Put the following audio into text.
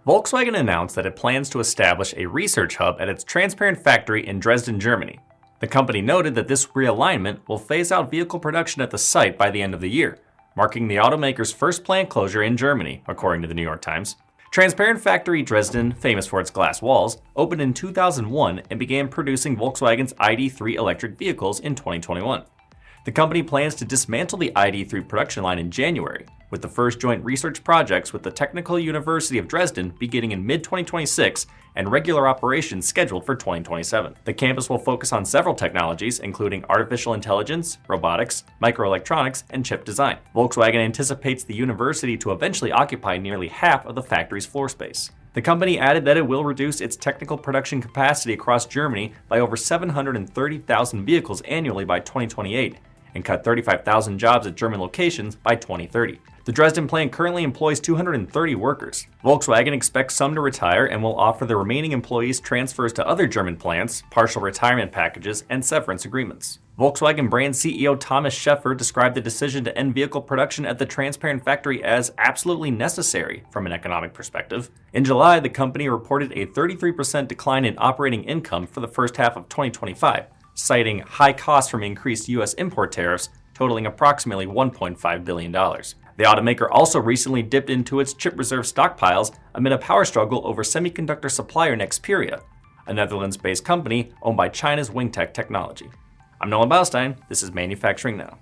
Volkswagen announced that it plans to establish a research hub at its transparent factory in Dresden, Germany. The company noted that this realignment will phase out vehicle production at the site by the end of the year, marking the automaker's first plant closure in Germany, according to the New York Times. Transparent Factory Dresden, famous for its glass walls, opened in 2001 and began producing Volkswagen's ID.3 electric vehicles in 2021. The company plans to dismantle the ID.3 production line in January, with the first joint research projects with the Technical University of Dresden beginning in mid-2026 and regular operations scheduled for 2027. The campus will focus on several technologies, including artificial intelligence, robotics, microelectronics, and chip design. Volkswagen anticipates the university to eventually occupy nearly half of the factory's floor space. The company added that it will reduce its technical production capacity across Germany by over 730,000 vehicles annually by 2028, and cut 35,000 jobs at German locations by 2030. The Dresden plant currently employs 230 workers. Volkswagen expects some to retire and will offer the remaining employees transfers to other German plants, partial retirement packages, and severance agreements. Volkswagen brand CEO Thomas Scheffer described the decision to end vehicle production at the transparent factory as absolutely necessary from an economic perspective. In July, the company reported a 33% decline in operating income for the first half of 2025, citing high costs from increased U.S. import tariffs totaling approximately $1.5 billion. The automaker also recently dipped into its chip reserve stockpiles amid a power struggle over semiconductor supplier Nexperia, a Netherlands-based company owned by China's Wingtech Technology. I'm Nolan Baustein. This is Manufacturing Now.